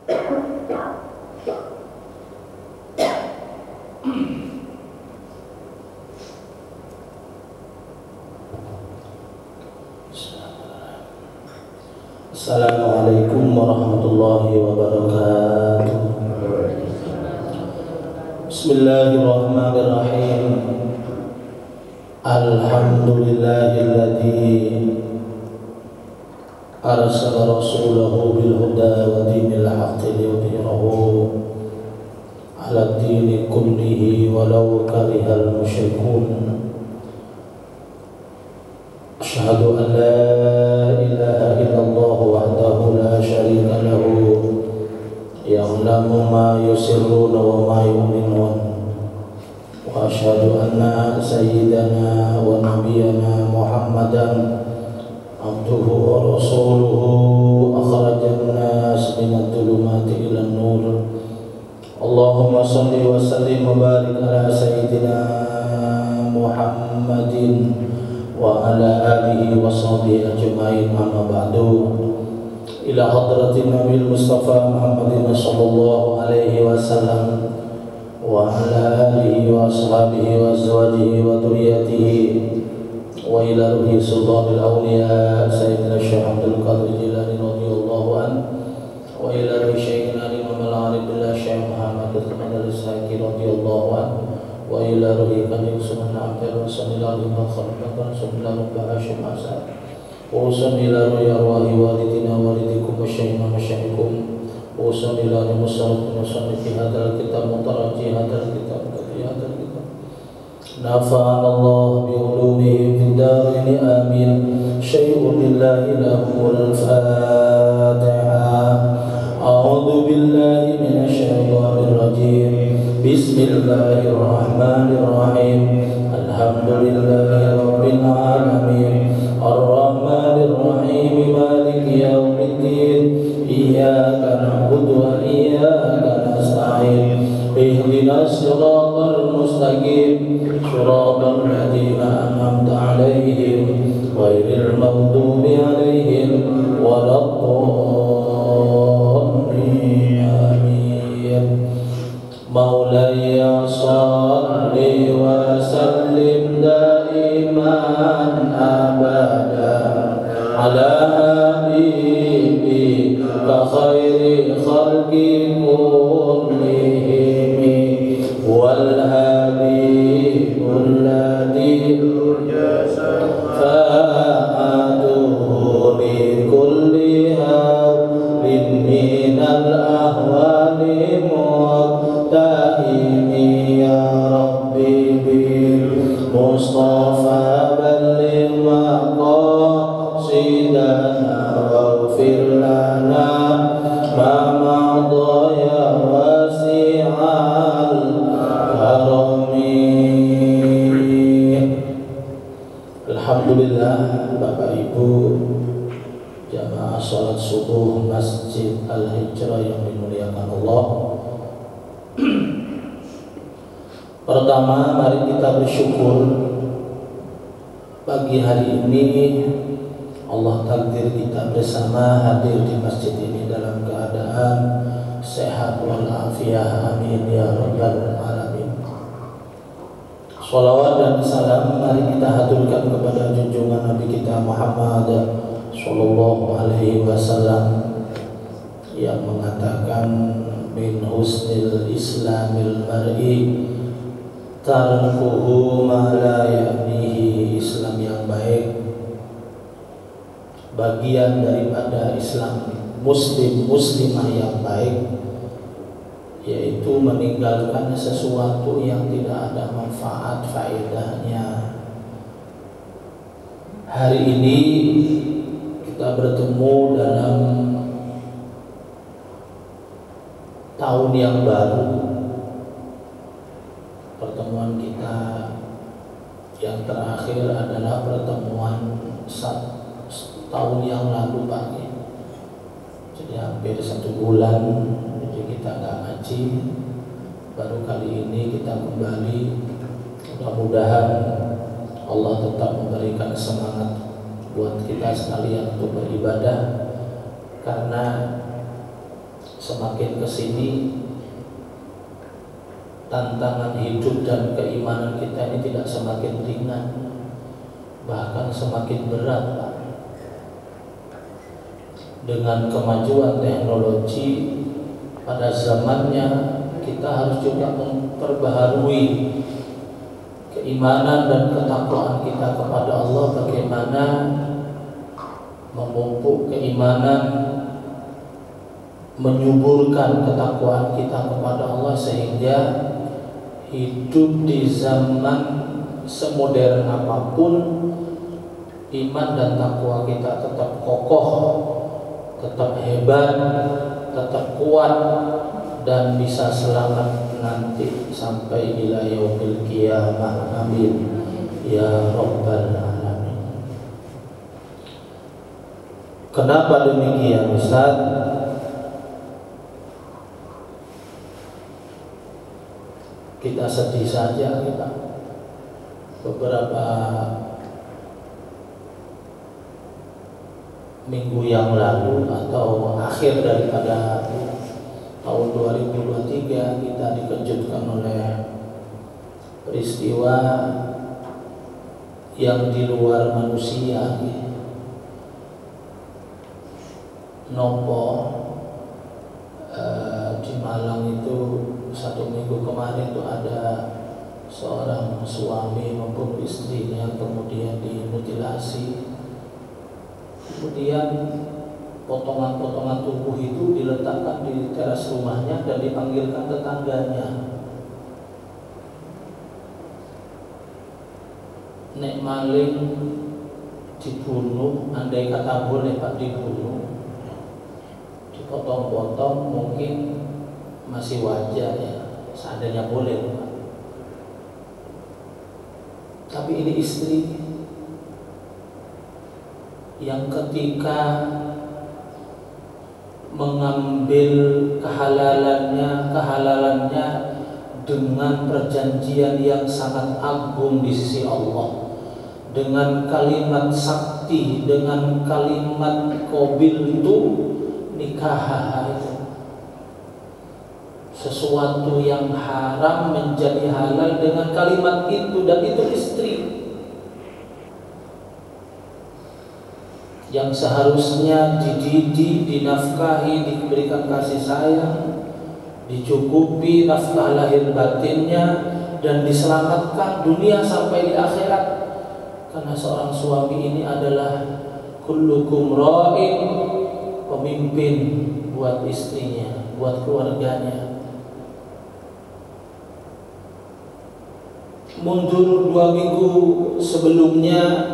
Assalamualaikum warahmatullahi wabarakatuh. Bismillahirrahmanirrahim. Alhamdulillahilladzi arsala rasulahu bil huda wa dinil haqqi liyudhhirahu 'ala ad-dini kullihi walau karihal musyrikun. Asyhadu an la ilaha illallah wahdahu la syarika lahu ya'lamu ma yusirruna wa ma yu'linun. Wa asyhadu anna sayyidana wa nabiyyana Muhammadan abduhu wa rasuluhu akhrajan nas minadh dhulumati ilan nur. Allahumma shalli wa sallim wa barik ala sayyidina Muhammadin wa ala alihi wa sahbihi ajma'in, amma ba'du. Ila hadratin Nabil Mustafa Muhammadin sallallahu alaihi wasallam wa ala alihi wa ashabihi wa azwajihi wa dhurriyyatihi wa ila ruhi sultanil awliya sayyidina Syekh Abdul Qadir Jilani radhiyallahu anhu wa ila ruhi Syekhina Imam al-Arif billah Syekh Muhammad al-Saki radhiyallahu anhu wa ila ruhi Kanjeng Sunan Ampel sallallahu alaihi wasallam sallallahu alaihi wasallam wa sallallahu ila ruhi walidina walidikum wa syaikhikum wa syaikhikum wa sallallahu alaihi fi hadzal kitab mutaraji hadzal kitab nafa'ana Allah bi ulumihi fid darin amin. Syai'un lillahi lahul Fatihah. A'udzu billahi minasy syaithanir rajim. Bismillahirrahmanirrahim. Alhamdulillahi rabbil alamin. Ar-Rahmanir Rahim. Maliki yaumiddin. Iyyaka na'budu wa iyyaka nasta'in. Ihdinas siratal mustaqim. Siratal ladzina an'amta 'alaihim ghairil maghdubi 'alaihim waladdallin. Amin. Maulaya salli wa sallim daiman abada ala habibika khairi khalqi kullihim wal habibul ladzi fa'atuhu bi kulli hawlin minal ahwali muhtahimi ya rabbi bil mustafa balligh maqasidana waghfir lana ma madha ya wasi'al karami. Alhamdulillah, Bapak Ibu jamaah salat subuh Masjid Al-Hijrah yang dimuliakan Allah. Pertama, mari kita bersyukur pagi hari ini Allah takdir kita bersama hadir di masjid ini dalam keadaan sehat walafiat. Amin ya rabbal alamin. Shalawat dan salam mari kita haturkan kepada junjungan Nabi kita Muhammad sallallahu alaihi wasallam yang mengatakan min husnil islamil mar'i tarkuhu ma la ya'nihi. Islam yang baik, bagian daripada Islam muslimah yang baik, yaitu meninggalkan sesuatu yang tidak ada manfaat faedahnya. Hari ini kita bertemu dalam tahun yang baru. Pertemuan kita yang terakhir adalah pertemuan tahun yang lalu pagi. Jadi hampir 1 bulan jadi kita nggak ngaji. Baru kali ini kita kembali. Mudah-mudahan Allah tetap memberikan semangat buat kita sekalian untuk beribadah, karena semakin kesini tantangan hidup dan keimanan kita ini tidak semakin ringan, bahkan semakin berat, Pak. Dengan kemajuan teknologi pada zamannya, kita harus juga memperbaharui keimanan dan ketakwaan kita kepada Allah. Bagaimana memupuk keimanan, menyuburkan ketakwaan kita kepada Allah, sehingga hidup di zaman semodern apapun, iman dan takwa kita tetap kokoh, tetap hebat, tetap kuat, dan bisa selamat nanti sampai ila yaumil qiyamah. Amin ya rabbal alamin. Kenapa demikian, Ustaz? Kita sedih saja kita. Beberapa minggu yang lalu atau akhir daripada tahun 2023 kita dikejutkan oleh peristiwa yang di luar manusia. Nopo di Malang itu 1 minggu kemarin itu ada seorang suami membunuh istrinya, kemudian dimutilasi, kemudian potongan-potongan tubuh itu diletakkan di teras rumahnya dan dipanggilkan tetangganya. Nek maling dibunuh, andai kata boleh Pak dibunuh, dipotong-potong mungkin masih wajar ya, seandainya boleh Pak. Tapi ini istri yang ketika mengambil kehalalannya dengan perjanjian yang sangat agung di sisi Allah, dengan kalimat sakti, dengan kalimat qabil itu nikah, itu sesuatu yang haram menjadi halal dengan kalimat itu, dan itu istri yang seharusnya dididik, dinafkahi, diberikan kasih sayang, dicukupi nafkah lahir batinnya, dan diselamatkan dunia sampai di akhirat. Karena seorang suami ini adalah kullukum ra'in, pemimpin buat istrinya, buat keluarganya. Mundur 2 minggu sebelumnya,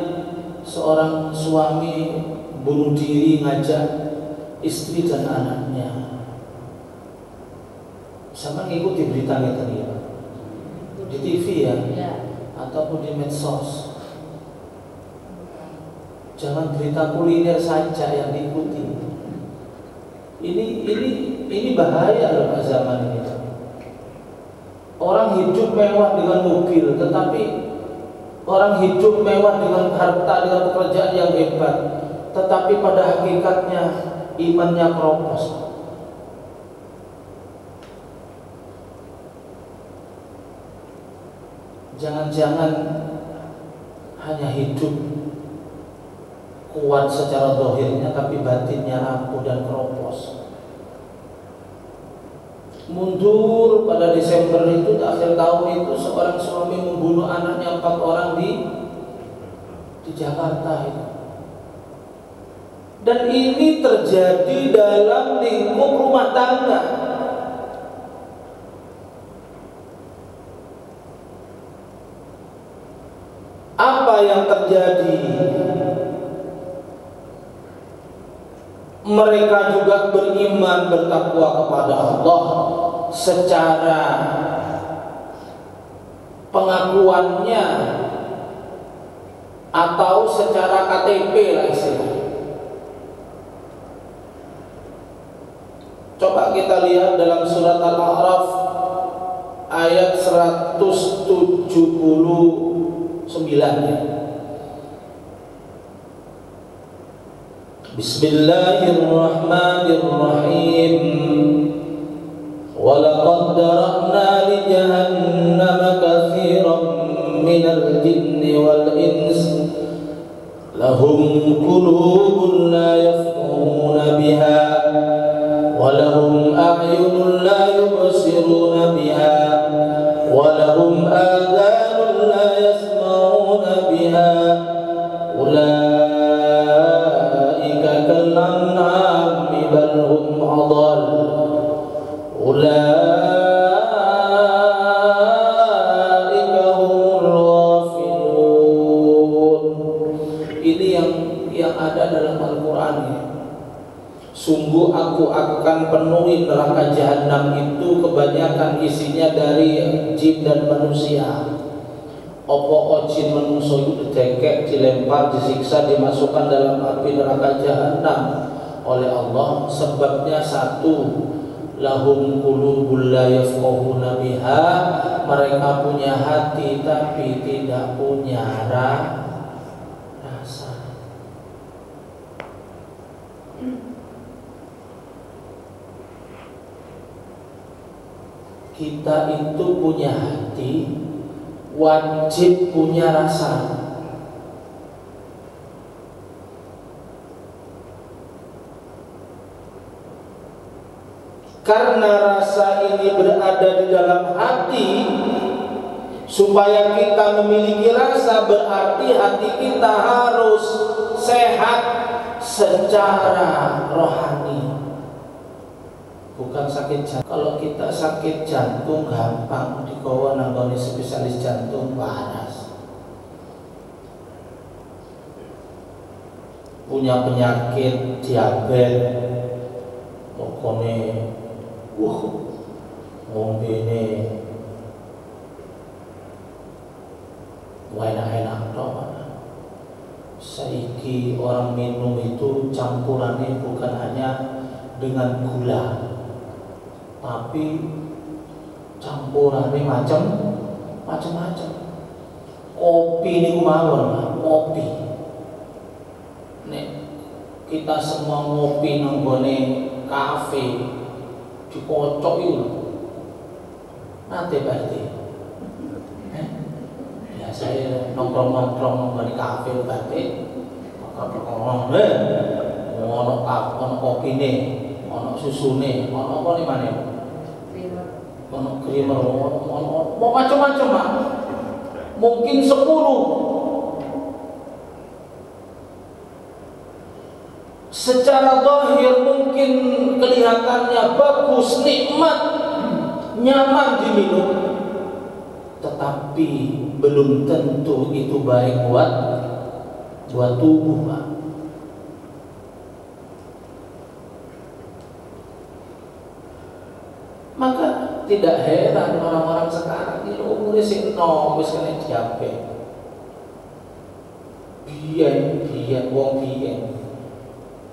seorang suami bunuh diri ngajak istri dan anaknya. Sama ngikuti beritanya tadi ya, di TV ya, ataupun di medsos. Jangan berita kuliner saja yang diikuti. Ini bahaya loh Pak zaman ini. Orang hidup mewah dengan mobil, tetapi orang hidup mewah dengan harta, dengan pekerjaan yang hebat, tetapi pada hakikatnya imannya keropos. Jangan-jangan hanya hidup kuat secara zahirnya, tapi batinnya rapuh dan keropos. Mundur pada Desember itu, akhir tahun itu, seorang suami membunuh anaknya 4 orang di Jakarta itu. Dan ini terjadi dalam lingkup rumah tangga. Apa yang terjadi? Mereka juga beriman, bertakwa kepada Allah secara pengakuannya atau secara KTP lah istilahnya. Coba kita lihat dalam surat Al-A'raf ayat 179 ya. Bismillahirrahmanirrahim. Walaqad dara'na li jahannama katsiran minal jinni wal ins lahum qulubun la yafqahuna biha wa lahum a'yunun la yubsiruna biha wa lahum adhanun la yasma'una biha ulaika kal an'ami bal hum adall ulaika humul ghafilun. Ini yang ada dalam Al-Qur'an ya. Sungguh aku akan penuhi neraka jahanam itu kebanyakan isinya dari jin dan manusia. Opo jin manusia itu didekek, dilempar, disiksa, dimasukkan dalam api neraka jahanam oleh Allah. Sebabnya satu, lahum qulubul la yafqahuna biha, mereka punya hati tapi tidak punya rasa. Kita itu punya hati, wajib punya rasa. Karena rasa ini berada di dalam hati, supaya kita memiliki rasa berarti hati kita harus sehat secara rohani. Bukan sakit jantung. Kalau kita sakit jantung gampang dibawa nangoni spesialis jantung waras. Punya penyakit diabetes, pokoknya ngombene enak-enak toh. Saiki orang minum itu campurannya bukan hanya dengan gula, tapi campurannya macam-macam. Kopi ini mawon, kopi. Nek kita semua ngopi nanggone kafe dikocok itu nate berarti ya saya nongkrong di kafe berarti ono kopi nih, ono susu nih, ono apa nih mana ono creamer, ono macam-macam lah, mungkin 10. Secara zahir mungkin kelihatannya bagus, nikmat, nyaman diminum, tetapi belum tentu itu baik buat tubuh, Pak. Maka tidak heran orang-orang sekarang ini umurnya sing enom wis kena diabetes. Biyen wong biyen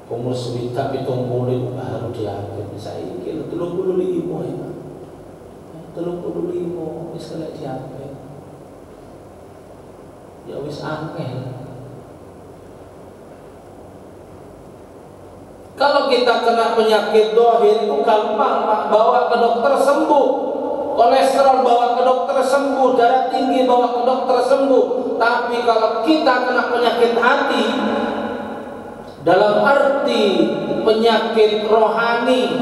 umur 70 itu baru diabetes. Saiki 35 ya. 35 wis kena diabetes. Ya wis angel. Kalau kita kena penyakit dohir itu gampang, Pak, bawa ke dokter sembuh. Kolesterol bawa ke dokter sembuh, darah tinggi bawa ke dokter sembuh. Tapi kalau kita kena penyakit hati, dalam arti penyakit rohani,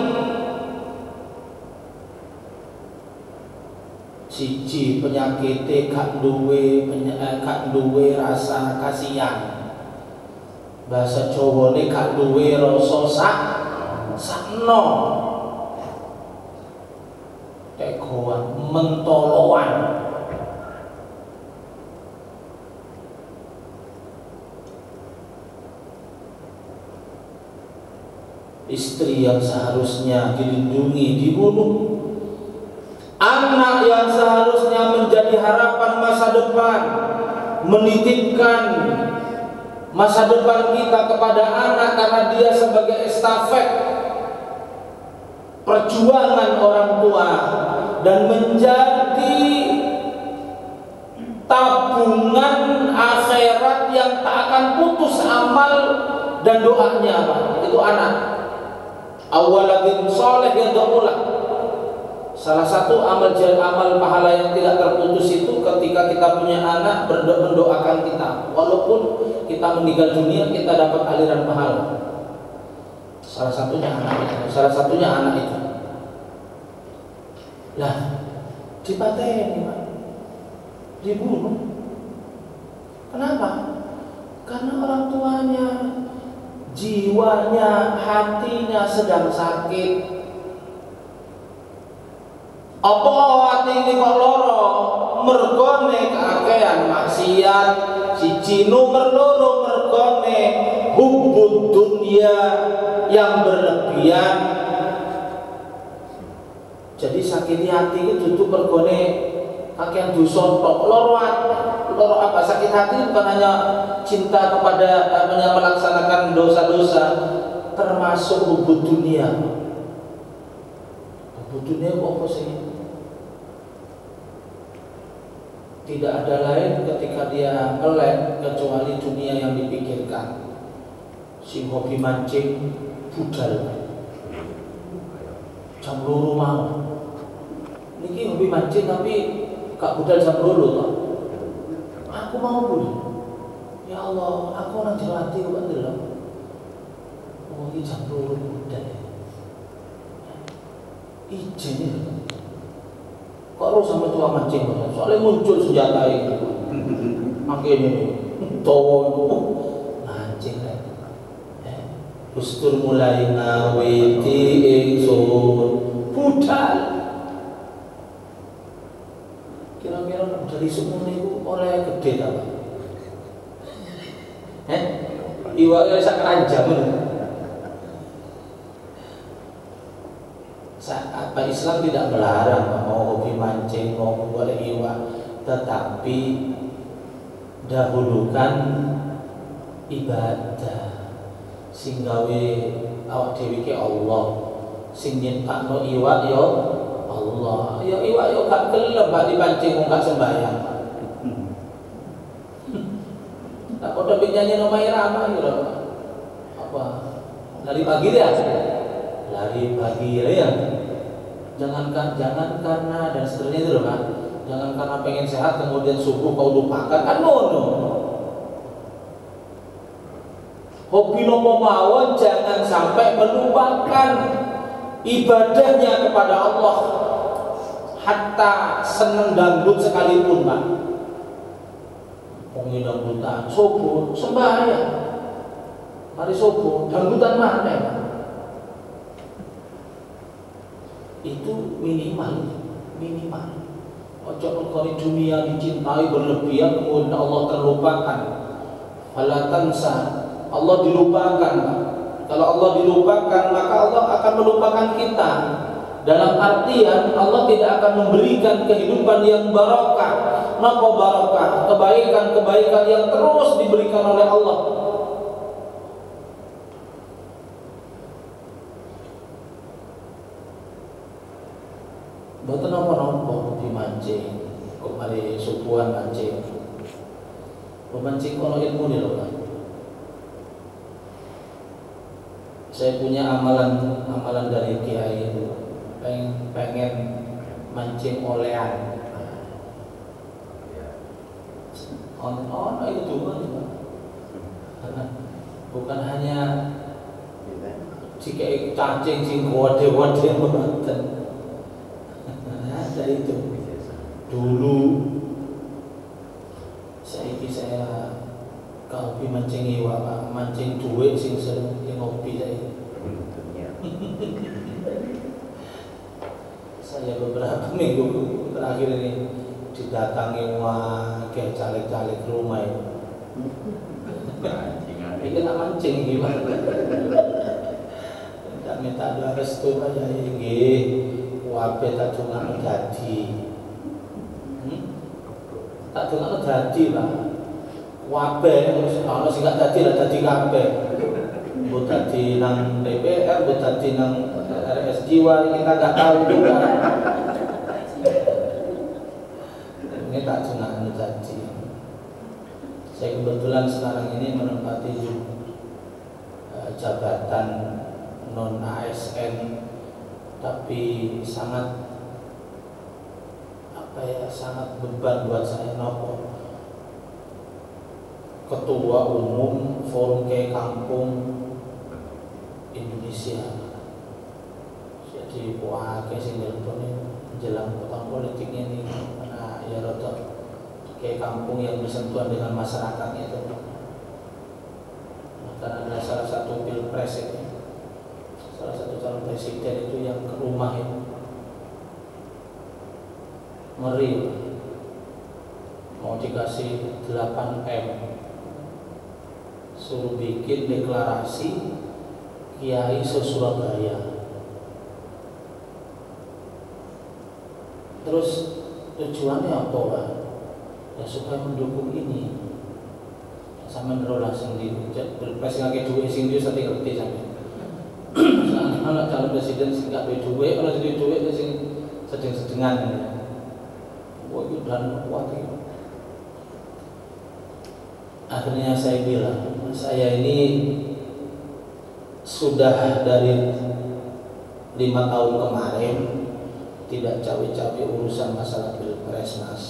siji penyakitnya gak duwe rasa kasihan. Bahasa Jawane gak duwe rasa sakno, tegoan, mentoloan. Istri yang seharusnya dilindungi dibunuh, anak yang seharusnya menjadi harapan masa depan, menitipkan masa depan kita kepada anak karena dia sebagai estafet perjuangan orang tua dan menjadi tabungan akhirat yang tak akan putus amal dan doanya apa? Itu anak. Awaladin soleh yang do'ulah. Salah satu amal pahala yang tidak terputus itu ketika kita punya anak mendoakan kita. Walaupun kita meninggal dunia, kita dapat aliran pahala. Salah satunya anak itu. Lah, dipateni, Pak. Dibunuh. Kenapa? Karena orang tuanya, jiwanya, hatinya sedang sakit. Apa hati ini kok loro? Mergone kakean maksiat, siji nomor loro mergone hubbud dunia yang berlebihan. Jadi sakit hati itu tutup mergone kakean dosa tok. Loro apa? Sakit hati bukan hanya cinta kepada melaksanakan dosa-dosa, termasuk hubbud dunia. Hubbud dunia kok apa sih? Tidak ada lain ketika dia melek kecuali dunia yang dipikirkan. Si hobi mancing budal jam 2 mau. Niki hobi mancing tapi gak budal jam 2 toh. Aku mau beli. Ya Allah, aku orang Jawa hati kok ndelok. Oh, iki jam 2 budal. Ijen ya. Kok harus sama tua mancing? Soalnya muncul senjata itu. Makanya towo mancing kan. Gustur mulai ngawiti ingsun budal. Kira-kira dari semua itu oleh gede apa? Iwak sak keranjang. Apa Islam tidak melarang mau hobi mancing, mau boleh iwak, tetapi dahulukan ibadah sing gawe awak dhewe ki Allah, sing nyiptakno iwak ya Allah. Ya iwak yo gak gelem bak dipancing wong gak sembahyang. Tak padha nyanyi no Mairama iki lho. Apa? Lari pagi dia. Lari pagi ya. Jangan karena dan seterusnya itu loh, Pak. Jangan karena pengen sehat kemudian subuh kau lupakan. Kan no. Hobi nopo mawon jangan sampai melupakan ibadahnya kepada Allah. Hatta seneng dangdut sekalipun, Pak. Wong dangdutan subuh sembahyang. Mari subuh dangdutan mana, Pak? Itu minimal. Ojo ngkoni dunia dicintai berlebihan kemudian Allah terlupakan. Fala tansa, Allah dilupakan. Kalau Allah dilupakan maka Allah akan melupakan kita. Dalam artian Allah tidak akan memberikan kehidupan yang barokah. Napa barokah? Kebaikan-kebaikan yang terus diberikan oleh Allah. Boten napa-napa dimancing, kok mari subuhan mancing. Pemancing kono ilmu nih loh, Pak. Saya punya amalan dari kiai itu, pengen mancing olean. Itu juga, bukan hanya jika cacing sing wade-wade mboten. Ada itu dulu saya kalau hobi mancing iwak, Pak, mancing duit sing sering ngopi saya beberapa minggu terakhir ini didatangi wakil caleg-caleg rumah itu. Ini nak mancing gimana? Minta doa restu aja nggih. Wabe tak cuma jadi, tak cuma jadi lah. Wabe, kalau sih nggak jadi lah jadi kabe. Buat jadi nang DPR, buat jadi nang RS Jiwa kita nggak tahu juga. Ini tak cuma jadi. Saya kebetulan sekarang ini menempati jabatan non ASN, tapi sangat sangat beban buat saya nopo Ketua Umum Forum Kiai Kampung Indonesia. Jadi wakil sing nelpon menjelang tahun politik ini karena ya rotok Kiai Kampung yang bersentuhan dengan masyarakatnya itu. Karena ada salah satu pilpres itu, salah satu calon presiden itu yang ke rumah itu ngeri, mau dikasih 8M, suruh bikin deklarasi Kiai se-Surabaya. Terus tujuannya apa Pak? Ya supaya mendukung ini. Sama langsung di pilpres ngake duit sing dia sate ngerti sampe. Anak calon presiden sing gak duit, kalau jadi duit sing sedeng-sedengan. Wah itu dan kuat itu. Akhirnya saya bilang, saya ini sudah dari 5 tahun kemarin tidak cawe-cawe urusan masalah pilpres Mas.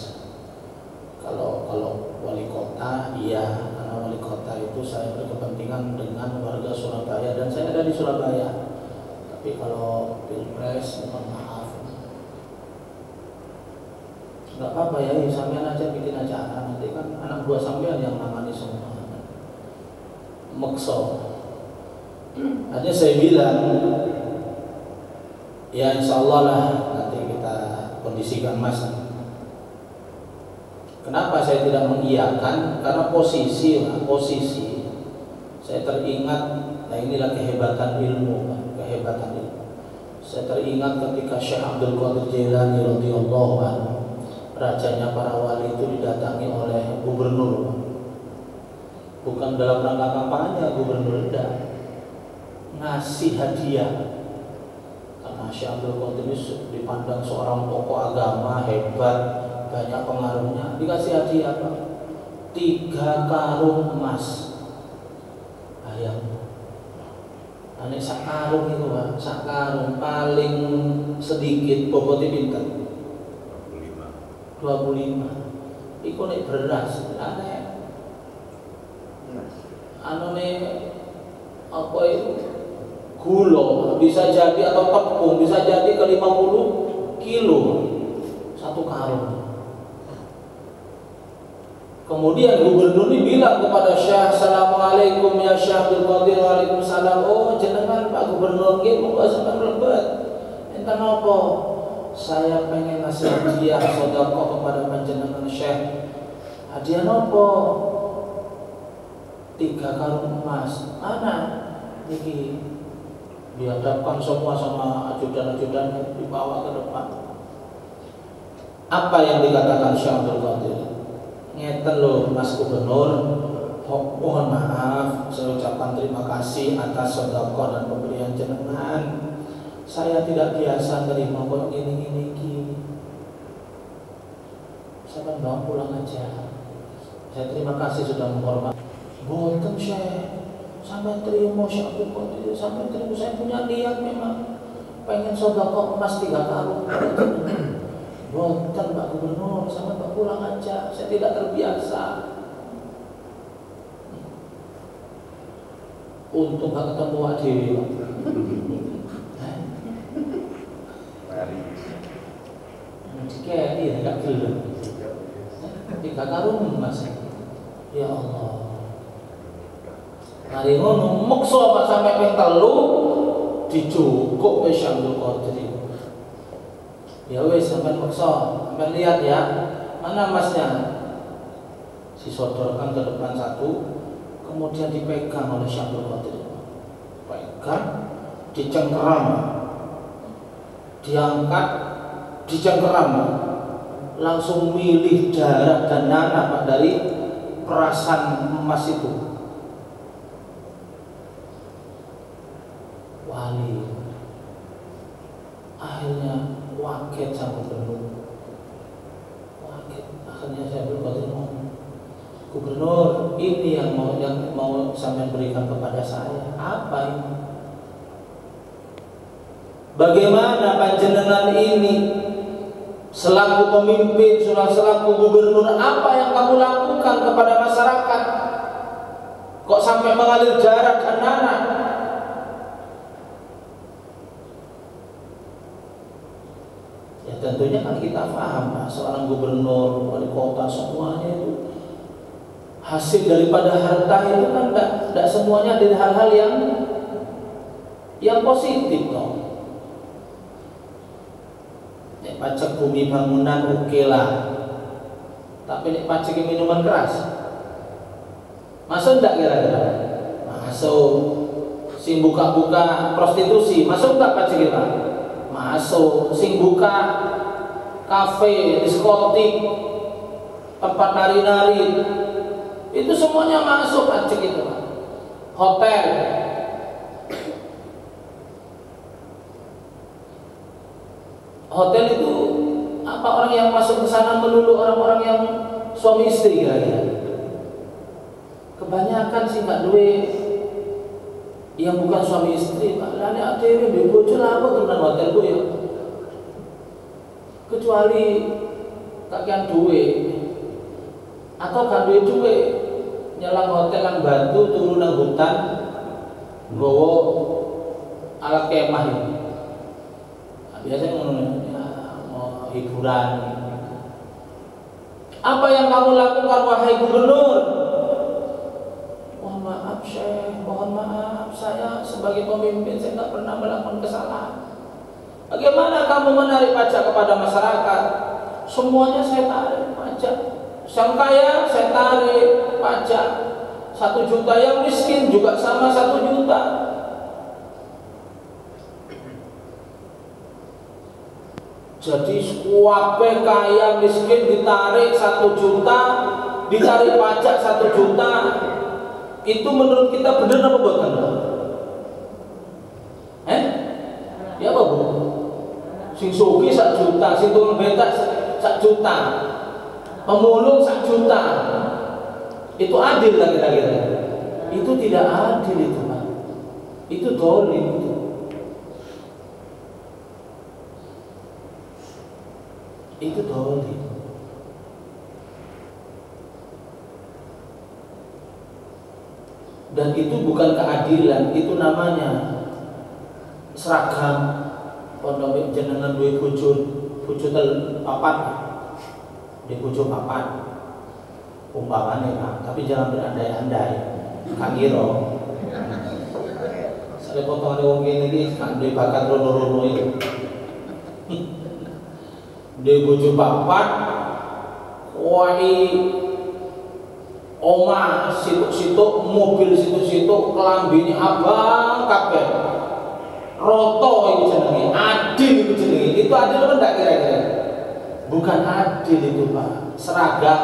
Kalau wali kota, iya, karena wali kota itu saya berkepentingan dengan warga Surabaya dan saya ada di Surabaya. Tapi kalau pilpres, mohon maaf. Enggak apa-apa ya, sampean aja bikin acara, nanti kan anak buah sampean yang nangani semua. Makso. Hanya saya bilang, ya insya Allah lah nanti kita kondisikan Mas. Kenapa saya tidak mengiyakan? Karena posisi saya teringat, nah inilah kehebatan ilmu, kehebatan ilmu. Saya teringat ketika Syekh Abdul Qadir Jailani radhiyallahu anhu, rajanya para wali itu didatangi oleh gubernur, bukan dalam rangka kampanye, gubernur ngasih hadiah karena Syekh Abdul Qadir dipandang seorang tokoh agama hebat, banyak pengaruhnya, dikasih hadiah apa? 3 karung emas. Ayam. Ane sak karung itu Pak, sak karung paling sedikit bobotnya pinten? 25. Iku nek beras, anu nek apa itu? Gula bisa jadi atau tepung bisa jadi ke 50 kilo 1 karung. Kemudian gubernur ini bilang kepada Syekh, "Assalamualaikum ya Syekh Abdul Qadir." Waalaikumsalam. Oh jenengan Pak Gubernur nggih monggo sampeyan mlebet. Enten apa? Saya pengen ngasih hadiah sedekah kepada panjenengan Syekh. Hadiah nopo? 3 karung emas. Mana? Niki dihadapkan semua sama ajudan-ajudannya, dibawa ke depan. Apa yang dikatakan Syekh Abdul Qadir? Ngeten loh Mas Gubernur, mohon maaf, saya ucapkan terima kasih atas sedekah dan pemberian jenengan. Saya tidak biasa terima kok gini. Saya bawa pulang aja. Saya terima kasih sudah menghormati. Boten Syekh, sampai terima Syekh Abdul Qadir, sampai terima, saya punya niat memang pengen sedekah emas 3 karung. Boten Pak Gubernur, sama Pak pulang aja, saya tidak terbiasa. Untung gak ketemu Wak Dewi. Jika dia gak gelem 3 karung emas. Ya Allah. Hari ngono meksa Pak sampai ping 3 dicukuk wis Abdul Qadir. Ya wis sampean maksa, sampean lihat ya, mana emasnya? Disodorkan ke depan 1, kemudian dipegang oleh Syekh Abdul Qadir. Pegang, dicengkeram, diangkat, dicengkeram, langsung milih darah dan nanah Pak dari perasan emas itu. Wali. Akhirnya waket sama gubernur. Waket. Akhirnya saya berkata, Gubernur, ini yang mau sampean berikan kepada saya. Apa ini? Bagaimana panjenengan ini selaku pemimpin, selaku gubernur, apa yang kamu lakukan kepada masyarakat? Kok sampai mengalir darah dan nanah? Ya tentunya kan kita paham, Pak, seorang gubernur, wali kota, semuanya itu hasil daripada harta itu kan tidak semuanya dari hal-hal yang positif dong. Nek pajak bumi bangunan oke lah, tapi nek pajak minuman keras masuk enggak kira-kira? Masuk. Sing buka-buka prostitusi masuk enggak pajak kita? Masuk. Sing buka kafe, diskotik, tempat nari-nari, itu semuanya masuk pajak itu. Hotel, hotel itu apa, orang yang masuk ke sana melulu orang-orang yang suami istri kira-kira? Kebanyakan sih nggak duwe yang bukan suami istri, Pak. Lah nek dhewe duwe bojo lha apa tenan hotel ku ya. Kecuali kakean duwe atau kan duwe nyelang hotel nang batu turu nang hutan nggawa alat kemah itu. Biasanya mau hiburan. Apa yang kamu lakukan wahai gubernur? Mohon maaf Syekh, mohon maaf, saya sebagai pemimpin saya tidak pernah melakukan kesalahan. Bagaimana kamu menarik pajak kepada masyarakat? Semuanya saya tarik pajak. Yang kaya saya tarik pajak 1 juta, yang miskin juga sama 1 juta. Jadi kuape kaya miskin ditarik 1 juta, ditarik pajak 1 juta. Itu menurut kita benar apa bukan? Ya apa Bu? Sing suki 1 juta, sing tukang becak 1 juta, pemulung 1 juta. Itu adil lah kira-kira? Itu tidak adil itu Pak. Itu dolim itu. Itu dolim. Dan itu bukan keadilan, itu namanya seragam. Pondok jenengan duwe bojo papat, di bojo papat umpamane Pak, tapi jangan berandai-andai. Kang Iro sale potongan wong kene iki kan duwe bakat rono-rono itu. Di bojo papat wae omah situk-situk, mobil situk-situk, kelambine abang kabeh. Roto itu jenenge, adil itu jenenge. Itu adil apa enggak kira-kira? Bukan adil itu Pak, seragam.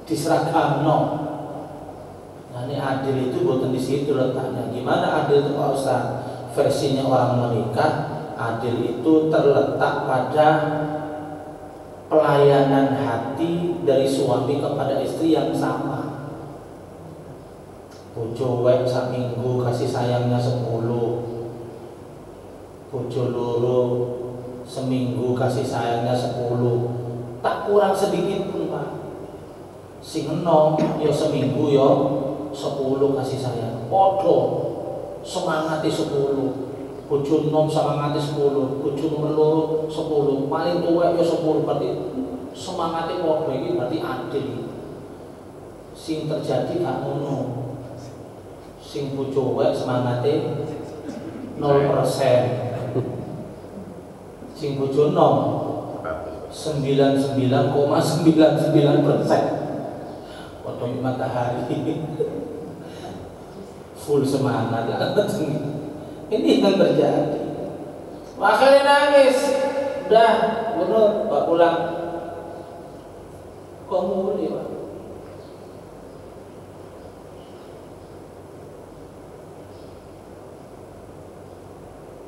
Diseragamno. Nah, ini adil itu bukan di situ letaknya. Gimana adil itu Pak Ustaz? Versinya orang menikah, adil itu terletak pada pelayanan hati dari suami kepada istri yang sama. Bojo wek sak minggu kasih sayangnya 10, bojo loro seminggu kasih sayangnya 10, tak kurang sedikit pun Pak. Sing enom yo seminggu yo 10 kasih sayang, podo semangati 10. Bojo enom semangati 10, bojo nomor loro 10, paling tuwek yo 10, berarti semangati podo. Iki berarti adil. Sing terjadi gak ngono. Sing bojo wek semangate 0%. Sing bojo nom 99,99%. Potong matahari. Full semangat lah. Ini yang terjadi. Makanya nangis. Udah, bener, Pak pulang. Kok muli Pak?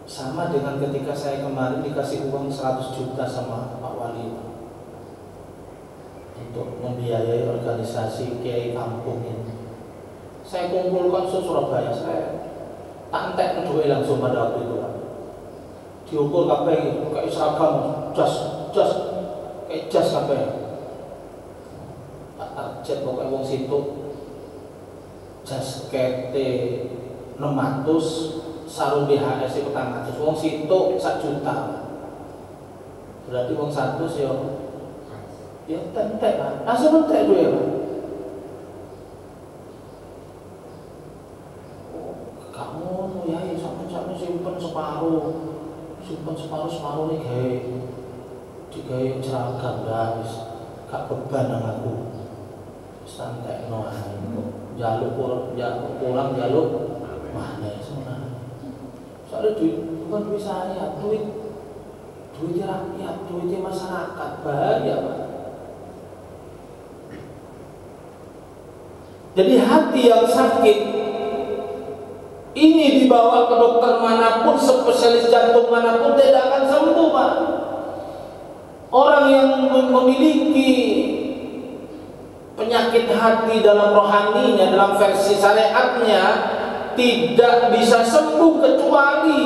Sama dengan ketika saya kemarin dikasih uang 100 juta sama Pak Wali. untuk membiayai organisasi kiai kampung ini. Saya kumpulkan se-Surabaya, saya tantek duit langsung pada waktu itu, Pak. Diukur kabeh kayak seragam, jas kayak jas kabeh. Tak target pokoknya wong situ jas kete 600, sarung BHS 400, wong situ 1 juta. Berarti wong 100 ya tentek kan, langsung entek duit, Pak. Kamu ya sampai simpen separuh nih digawe seragam dah, gak beban nang aku. Santai no jaluk pulang jaluk mana sebenarnya. Soalnya duit bukan duit saya, duit rakyat, duit masyarakat, bahaya, Pak. Jadi hati yang sakit ini dibawa ke dokter manapun, spesialis jantung manapun tidak akan sembuh, Pak. Orang yang memiliki penyakit hati dalam rohaninya, dalam versi syariatnya, tidak bisa sembuh kecuali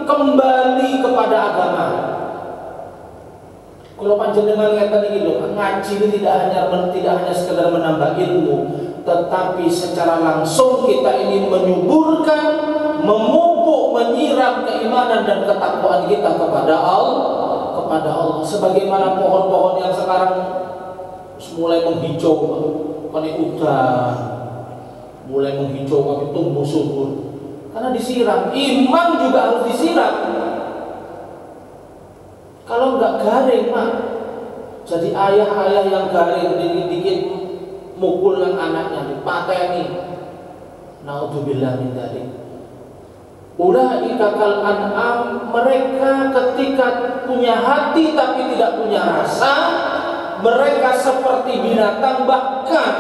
kembali kepada agama. Kalau panjenengan ngeten iki lho, ngaji ini tidak hanya sekedar menambah ilmu, tetapi secara langsung kita ini menyuburkan, memupuk, menyiram keimanan dan ketakwaan kita kepada Allah. Sebagaimana pohon-pohon yang sekarang mulai menghijau, kini udah mulai menghijau, kami tumbuh subur karena disiram. Iman juga harus disiram. Kalau nggak garing, Pak, jadi ayah-ayah yang garing dikit-dikit mukul yang anaknya, dipateni. Naudzubillah min dzalik. Ulaika kal an'am, mereka ketika punya hati tapi tidak punya rasa, mereka seperti binatang, bahkan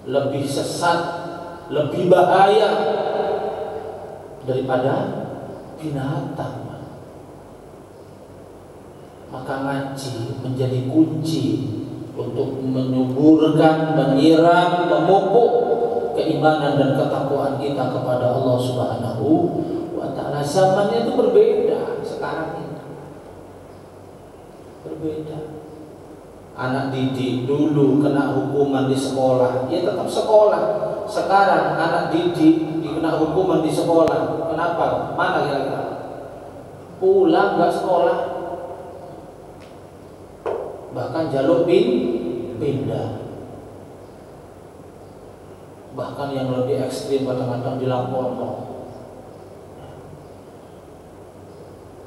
lebih sesat, lebih bahaya daripada binatang. Maka ngaji menjadi kunci untuk menyuburkan, menyiram, memupuk keimanan dan ketakwaan kita kepada Allah Subhanahu wa ta'ala. Zamannya itu berbeda sekarang ini. Berbeda. Anak didik dulu kena hukuman di sekolah, ya tetap sekolah. Sekarang anak didik dikena hukuman di sekolah. Kenapa? Mana kira-kira? Pulang nggak sekolah, bahkan jalur pindah. Bahkan yang lebih ekstrim kadang-kadang dilaporkan.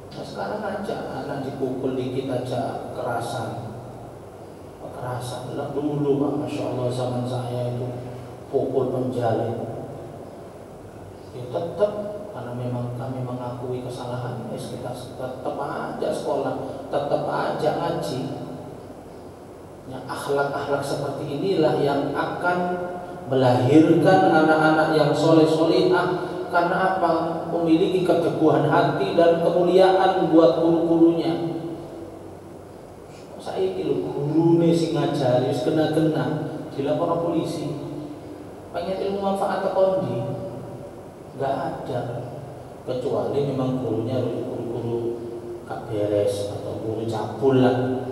Nah, sekarang aja anak dipukul dikit aja kekerasan. Lah dulu, Pak, Masya Allah, zaman saya itu pukul penjalin. Ya tetap, karena memang kami mengakui kesalahan, ya kita tetap aja sekolah, tetap aja ngaji. Ya, akhlak-akhlak seperti inilah yang akan melahirkan anak-anak yang soleh-solehah. Karena apa? Memiliki keteguhan hati dan kemuliaan buat guru-gurunya. Saya ini guru nih sing ngajari, kena dilapor polisi. Pengen ilmu manfaat kondi, nggak ada. Kecuali memang gurunya guru gak beres atau guru cabul lah.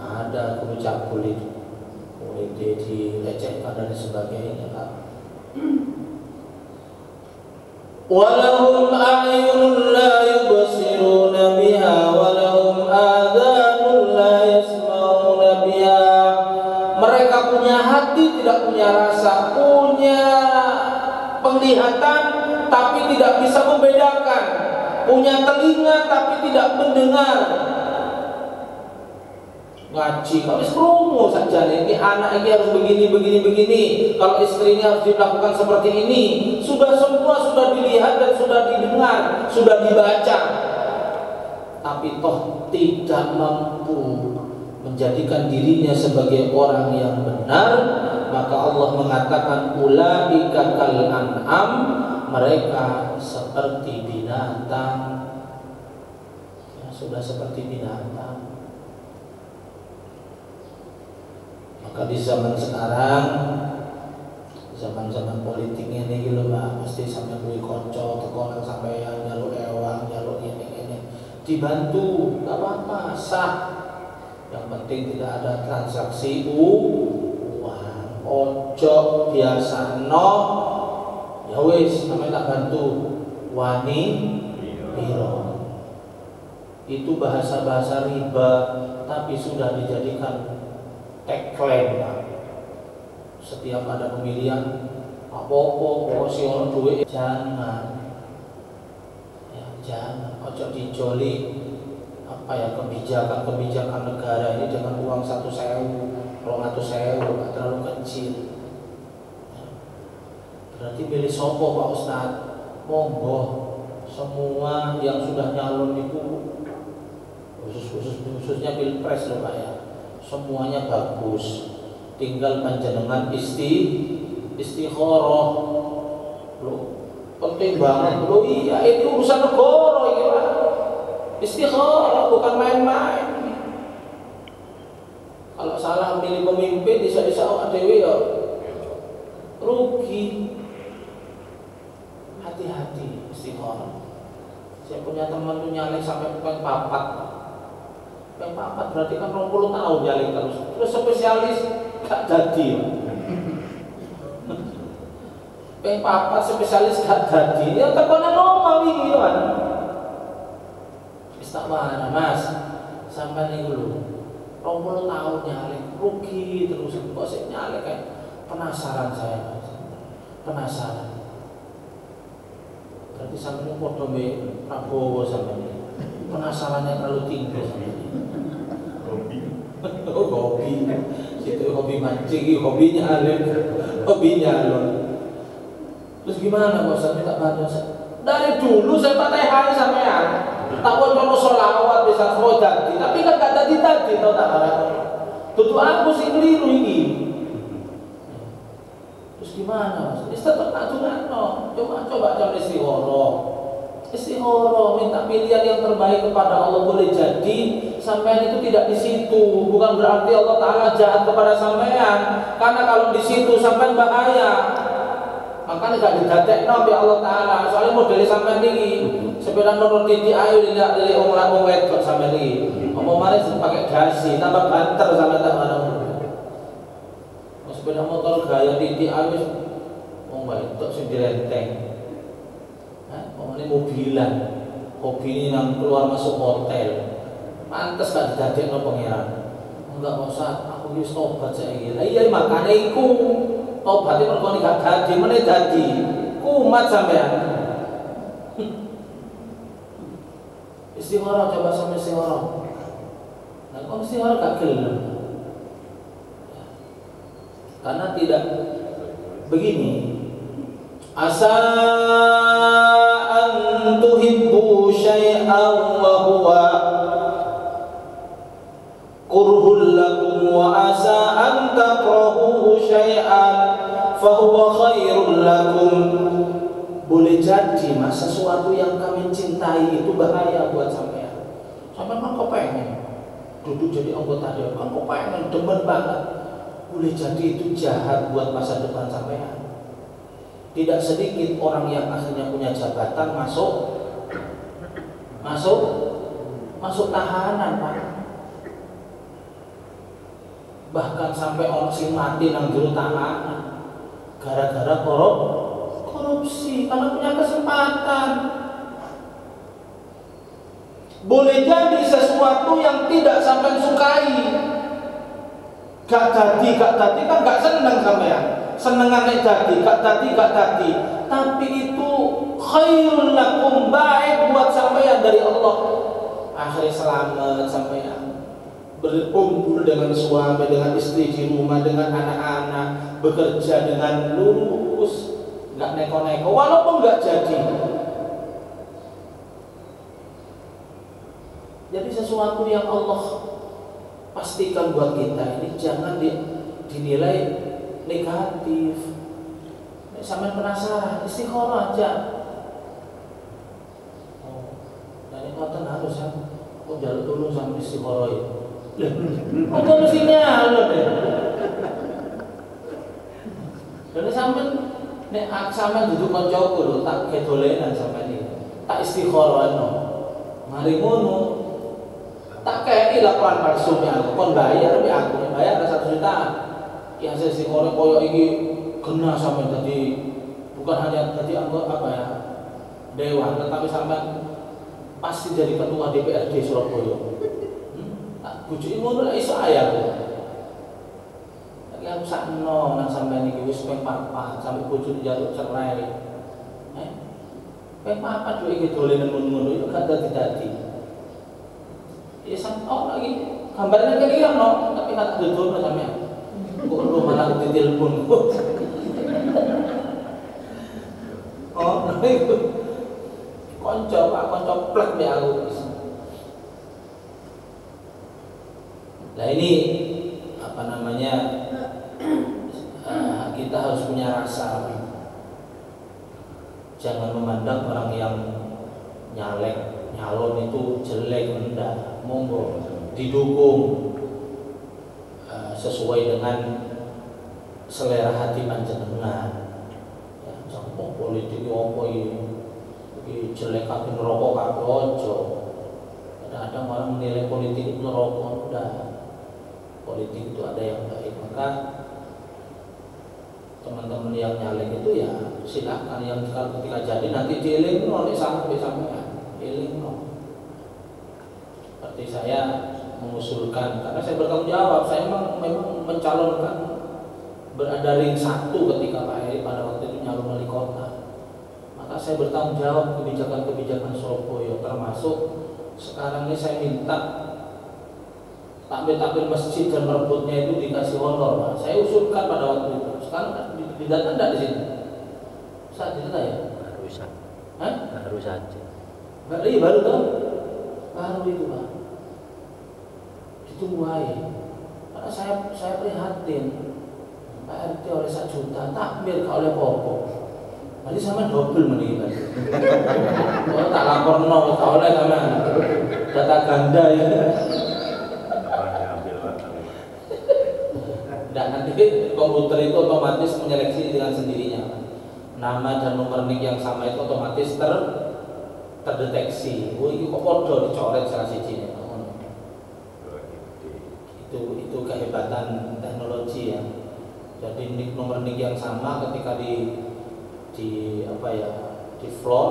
Ada guru cabul itu, mulai dilecehkan dan sebagainya, Kak. Walahum a'yunun la yubsiruna biha walahum adhanun la yasma'una biha. Mereka punya hati tidak punya rasa, punya penglihatan tapi tidak bisa membedakan, punya telinga tapi tidak mendengar. Ngaji kalau serumu saja ini anak ini harus begini. Kalau istrinya harus dilakukan seperti ini. Sudah semua sudah dilihat dan sudah didengar, sudah dibaca. Tapi toh tidak mampu menjadikan dirinya sebagai orang yang benar. Maka Allah mengatakan ulaika kal an'am, mereka seperti binatang. sudah seperti binatang. Maka di zaman sekarang, zaman politiknya ini gitu Pak, mesti sampai duit konco, tekonan sampai yang jalur ewang, jalur ini dibantu, nggak apa-apa, sah. Yang penting tidak ada transaksi uang, ojo biasa no, ya wis, namanya tak bantu, wani biro. Itu bahasa riba, tapi sudah dijadikan tagline Pak. Setiap ada pemilihan apa-apa si orang duit jangan ojo dijoli kebijakan negara ini dengan uang 1.000, 200.000 nggak terlalu kecil. Berarti pilih sopo Pak Ustadz, monggo semua yang sudah nyalon itu khususnya pilpres loh Pak ya, semuanya bagus. Tinggal panjenengan istikharah. Loh, penting banget loh. Iya, itu urusan negara ini Pak. Istikharah bukan main-main. Kalau salah milih pemimpin bisa-bisa awak dewe ya rugi. Hati-hati istikharah. Saya punya teman tuh nyalek sampai peng papat berarti kan 20 tahun nyalek terus spesialis gak jadi. Peng papat spesialis gak jadi. Ya tekonan normal iki kan. Wis tak mana Mas. Sampai nih dulu. 20 tahun nyalek rugi terus kok sik nyalek kayak penasaran saya Mas. Penasaran. Berarti sampai podo mbek Prabowo sampai penasarannya terlalu tinggi sampai. Hobi. Situ hobi mancing, hobinya alim, hobinya alon. Terus gimana Pak Ustaz minta bantuan? Dari dulu saya Fatihah sampean. Tak mau sholawat bisa semua jadi, tapi kan gak tadi tau tak arah. Tutu aku sih keliru ini. Terus gimana Mas? Tetap aturan no. Coba jam Istikharah, minta pilihan yang terbaik kepada Allah. Boleh jadi sampean itu tidak di situ, bukan berarti Allah Taala jahat kepada sampean. Karena kalau di situ sampean bahaya. Makanya gak didadekno oleh Allah Taala. Soalnya model sampean iki sepeda motor titik ayo dilihat dari wong wedok sampean iki. Omongane pakai dasi, tambah banter sampean tak ana. Sepeda motor gaya titik ayo wong wedok sing direnteng. Ini mobilan, hobi yang keluar masuk hotel, pantas gak didadekno pangeran. Enggak usah, aku wis tobat saiki. Lah iya makane iku tobate mergo gak dadi meneh dadi. Kumat sampean. Istikharah coba sampe istikharah. Nah, kok istikharah gak gelem? Karena tidak begini. Asa tuhibbu syai'an wa huwa kurhul lakum wa asa an takrahu syai'an fa huwa khairul lakum. Boleh jadi Mas, sesuatu yang kami cintai itu bahaya buat sampean. Sampean kan kepengen duduk jadi anggota dewan, kan kepengen demen banget. Boleh jadi itu jahat buat masa depan sampean. Tidak sedikit orang yang akhirnya punya jabatan masuk tahanan Pak. Bahkan sampai orang sing mati nang jero tahanan gara-gara korupsi karena punya kesempatan. Boleh jadi sesuatu yang tidak sampai sukai. Gak tadi kan gak seneng sampean. Senengan nek dadi, gak dadi. Tapi itu khairul lakum, baik buat sampeyan dari Allah. Akhirnya selamat sampeyan. Berkumpul dengan suami, dengan istri di rumah, dengan anak-anak, bekerja dengan lurus, gak neko-neko, walaupun gak jadi. Jadi sesuatu yang Allah pastikan buat kita ini jangan dinilai negatif. Sampai penasaran, istikharah aja. Dan ini konten harus kok jaluk tulung sama istiqoroh ya. Apa mestinya lho deh. Jadi sampean nek sampean duduk kancaku lho tak kedolenan sampean iki. Tak istiqorohno. Mari ngono. Tak kei laporan palsunya aku kon bayar tapi aku bayar 1 juta. Ya saya istiqoroh koyo iki kena sampean tadi bukan hanya tadi apa ya dewan tetapi sampean pasti jadi ketua DPRD Surabaya. Bujuki ngono lek iso ayah. Lagi aku sakno nang sampeyan iki wis ping 4 sampe bojo njaluk cerai. Ping 4 duwe iki dolenan ngono-ngono yo gak dadi. Ya sampe lagi gambarnya kan iya no, tapi kata dodol sampeyan. Kok lu malah ditelepon. Oh, itu konco plek di aku. Nah ini apa namanya kita harus punya rasa. Jangan memandang orang yang nyalon itu jelek, rendah. Monggo didukung sesuai dengan selera hati panjenengan. Ya, contoh politik opo iki jelek kabeh neraka kabeh aja. Kadang-kadang orang menilai politik itu neraka, udah. Politik itu ada yang baik, maka teman-teman yang nyalek itu ya silakan, yang ketika jadi nanti dieling oleh sampai dieling. Seperti saya mengusulkan, karena saya bertanggung jawab, saya memang mencalonkan berada ring 1 ketika Pak Heri pada waktu itu nyalon wali kota. Maka saya bertanggung jawab kebijakan Surabaya, termasuk sekarang ini saya minta takbir masjid dan merebutnya itu dikasih honor, Pak. Saya usulkan pada waktu itu. Sekarang didata enggak di sini? Saat itu ya? Baru saja. Baru tuh? Baru itu, Pak. Ditunggu aja. Karena saya prihatin. Pak RT oleh 1 juta, takbir gak oleh popo. Nanti sama double meninggal. Oh, tak lapor no, gak oleh sama data ganda ya. Dan nanti komputer itu otomatis menyeleksi dengan sendirinya. Nama dan nomor NIK yang sama itu otomatis terdeteksi. Oh, ini kok podo dicoret salah siji. Itu kehebatan teknologi ya. Jadi NIK nomor NIK yang sama ketika di floor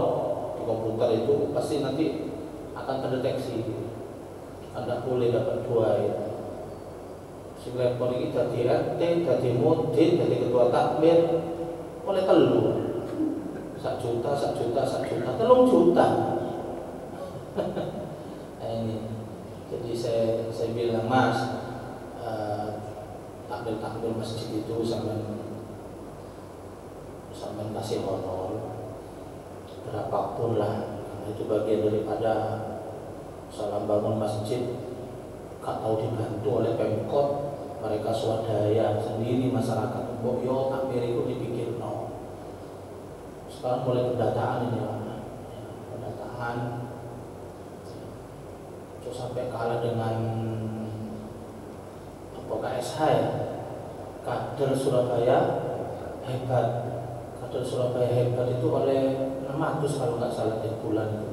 di komputer itu pasti nanti akan terdeteksi. Anda boleh dapat 2 ya. Si lapor ini jadi RT, jadi mudin, jadi ketua takmir, oleh 1 juta, 3 juta. Nah, ini, jadi saya bilang Mas, takmir masjid itu sampai kasih honor berapapun lah, karena itu bagian daripada salam bangun masjid. Gak tahu dibantu oleh Pemkot, mereka swadaya sendiri masyarakat. Mbok yo takmir itu dipikir no. Sekarang mulai pendataan ini lah, pendataan. Terus sampai kalah dengan KSH ya, kader Surabaya hebat. Kader Surabaya hebat itu oleh 600 kalau nggak salah tiap bulan itu.